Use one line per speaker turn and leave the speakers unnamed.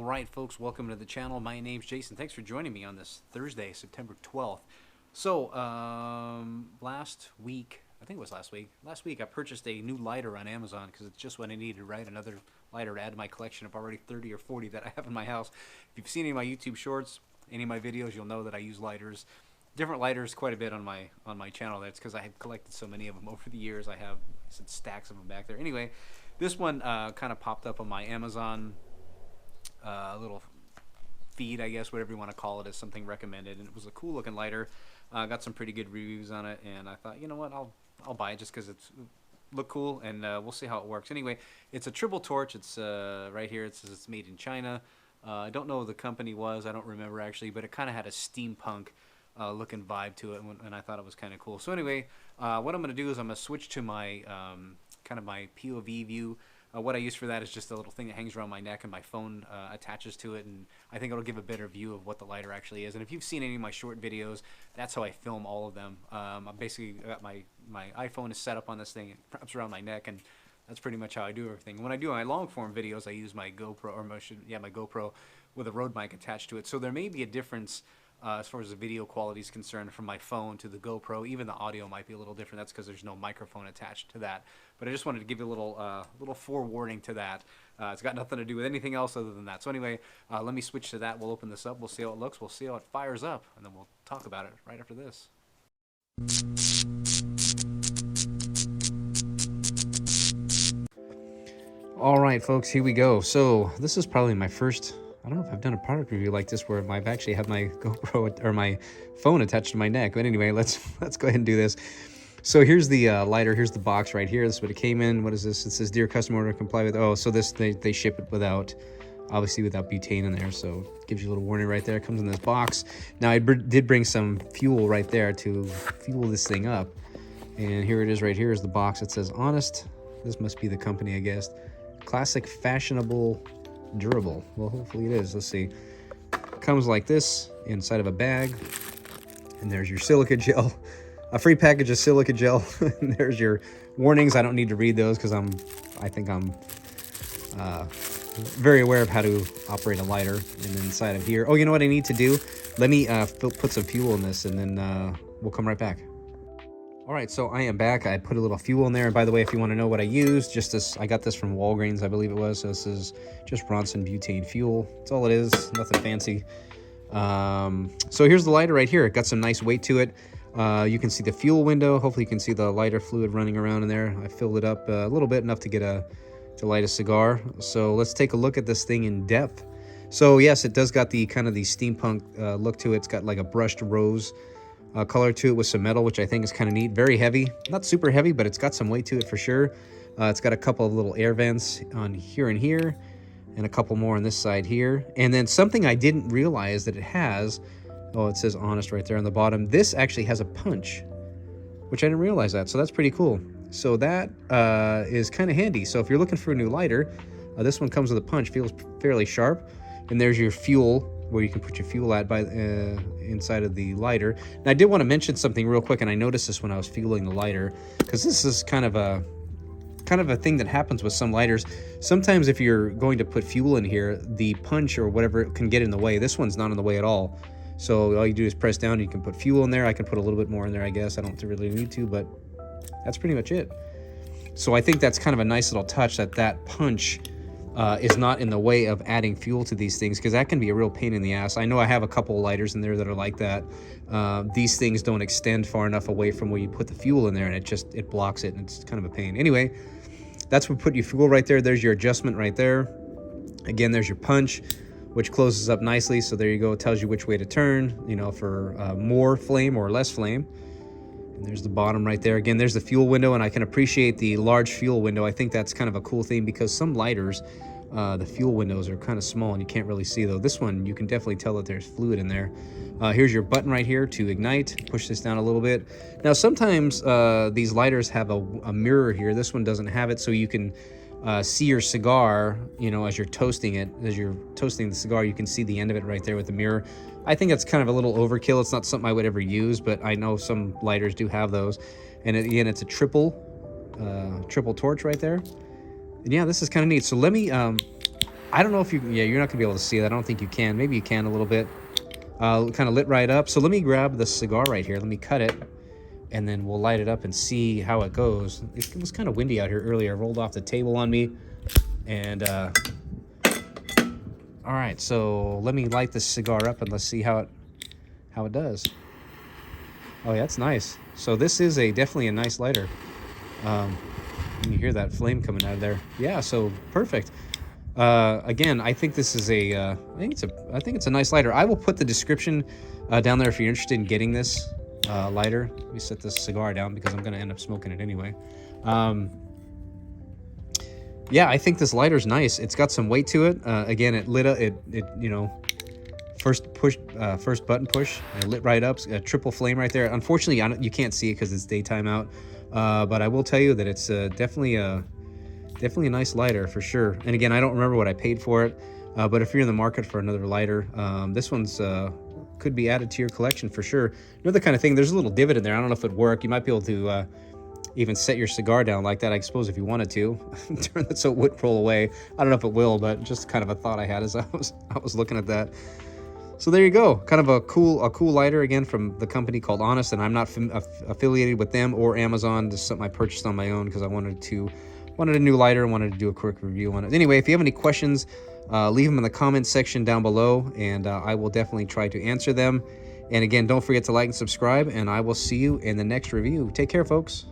right, folks, welcome to the channel. My name's Jason. Thanks for joining me on this Thursday, September 12th. So, last week, I think it was last week I purchased a new lighter on Amazon because it's just what I needed, right? Another lighter to add to my collection of already 30 or 40 that I have in my house. If you've seen any of my YouTube shorts, any of my videos, you'll know that I use lighters. Different lighters quite a bit on my channel. That's because I have collected so many of them over the years. I have stacks of them back there. Anyway, this one kind of popped up on my Amazon little feed, I guess, whatever you want to call it, as something recommended, and it was a cool looking lighter. Got some pretty good reviews on it, and I thought, you know what, I'll buy it just because it's look cool, and we'll see how it works. Anyway, it's a triple torch. It's right here. It says it's made in China. I don't know who the company was. I don't remember actually, but it kind of had a steampunk looking vibe to it, and I thought it was kind of cool. So anyway, what I'm going to do is I'm going to switch to my kind of my POV view. What I use for that is just a little thing that hangs around my neck, and my phone attaches to it, and I think it'll give a better view of what the lighter actually is. And if you've seen any of my short videos, that's how I film all of them. I basically got my iPhone is set up on this thing. It wraps around my neck, and that's pretty much how I do everything. When I do my long form videos, I use my GoPro, or my GoPro with a Rode mic attached to it. So there may be a difference as far as the video quality is concerned from my phone to the GoPro. Even the audio might be a little different. That's because there's no microphone attached to that. But I just wanted to give you a little forewarning to that. It's got nothing to do with anything else other than that. So anyway, let me switch to that. We'll open this up. We'll see how it looks. We'll see how it fires up, and then we'll talk about it right after this. All right, folks, here we go. So this is probably my first, I don't know if I've done a product review like this where I've actually had my GoPro or my phone attached to my neck. But anyway, let's go ahead and do this. So here's the lighter. Here's the box right here. This is what it came in. What is this? It says, "Dear customer, order comply with." Oh, so this they ship it without, obviously without butane in there. So it gives you a little warning right there. It comes in this box. Now I did bring some fuel right there to fuel this thing up. And here it is right here is the box. It says "Honest." This must be the company, I guess. Classic, fashionable, durable. Well, hopefully it is. Let's see. It comes like this inside of a bag, and there's your silica gel, a free package of silica gel. And there's your warnings. I don't need to read those because I think I'm very aware of how to operate a lighter. And then inside of here, oh, you know what I need to do? Let me put some fuel in this, and then we'll come right back. All right, so I am back. I put a little fuel in there. And by the way, if you want to know what I used, just this, I got this from Walgreens, I believe it was. So this is just Bronson butane fuel. That's all it is, nothing fancy. So here's the lighter right here. It got some nice weight to it. You can see the fuel window. Hopefully you can see the lighter fluid running around in there. I filled it up a little bit, enough to get to light a cigar. So let's take a look at this thing in depth. So yes, it does got the kind of the steampunk look to it. It's got like a brushed rose color to it with some metal, which I think is kind of neat. Very heavy, not super heavy, but it's got some weight to it for sure. It's got a couple of little air vents on here and here, and a couple more on this side here. And then something I didn't realize that it has, oh, it says "Honest" right there on the bottom. This actually has a punch, which I didn't realize that, so that's pretty cool. So that is kind of handy. So if you're looking for a new lighter, this one comes with a punch, feels fairly sharp. And there's your fuel, where you can put your fuel at by inside of the lighter. Now I did want to mention something real quick, and I noticed this when I was fueling the lighter, because this is kind of a thing that happens with some lighters. Sometimes if you're going to put fuel in here, the punch or whatever can get in the way. This one's not in the way at all. So all you do is press down, and you can put fuel in there. I can put a little bit more in there, I guess. I don't really need to, but that's pretty much it. So I think that's kind of a nice little touch, that punch is not in the way of adding fuel to these things, because that can be a real pain in the ass. I know I have a couple of lighters in there that are like that. These things don't extend far enough away from where you put the fuel in there, and it blocks it, and it's kind of a pain. Anyway, that's what put your fuel right there. There's your adjustment right there. Again, there's your punch, which closes up nicely. So there you go. It tells you which way to turn, you know, for more flame or less flame. And there's the bottom right there. Again, there's the fuel window, and I can appreciate the large fuel window. I think that's kind of a cool thing, because some lighters, the fuel windows are kind of small and you can't really see, though. This one, you can definitely tell that there's fluid in there. Here's your button right here to ignite. Push this down a little bit. Now, sometimes these lighters have a mirror here. This one doesn't have it, so you can see your cigar, you know, as you're toasting it. As you're toasting the cigar, you can see the end of it right there with the mirror. I think that's kind of a little overkill. It's not something I would ever use, but I know some lighters do have those. And again, it's a triple torch right there. And yeah, this is kind of neat. So let me I don't know if you, yeah, you're not gonna be able to see that. I don't think you can. Maybe you can a little bit. Kind of lit right up. So let me grab the cigar right here. Let me cut it, and then we'll light it up and see how it goes. It was kind of windy out here earlier. Rolled off the table on me, and all right. So let me light this cigar up and let's see how it does. Oh yeah, that's nice. So this is definitely a nice lighter. You hear that flame coming out of there. Yeah, so perfect. Again, I think this is I think it's a nice lighter. I will put the description down there if you're interested in getting this lighter. Let me set this cigar down because I'm going to end up smoking it anyway. Yeah, I think this lighter's nice. It's got some weight to it. Again, it lit up. It you know, first button push, and it lit right up. A triple flame right there. Unfortunately, you can't see it because it's daytime out. But I will tell you that it's definitely a nice lighter for sure. And again, I don't remember what I paid for it, but if you're in the market for another lighter, this one's could be added to your collection for sure. You know, the kind of thing, there's a little divot in there. I don't know if it'd work. You might be able to even set your cigar down like that, I suppose, if you wanted to. Turn it so it wouldn't roll away. I don't know if it will, but just kind of a thought I had as I was looking at that. So there you go, kind of a cool lighter, again, from the company called Honest, and I'm not affiliated with them or Amazon. This is something I purchased on my own because I wanted a new lighter and wanted to do a quick review on it. Anyway, if you have any questions, leave them in the comments section down below, and I will definitely try to answer them. And again, don't forget to like and subscribe, and I will see you in the next review. Take care, folks.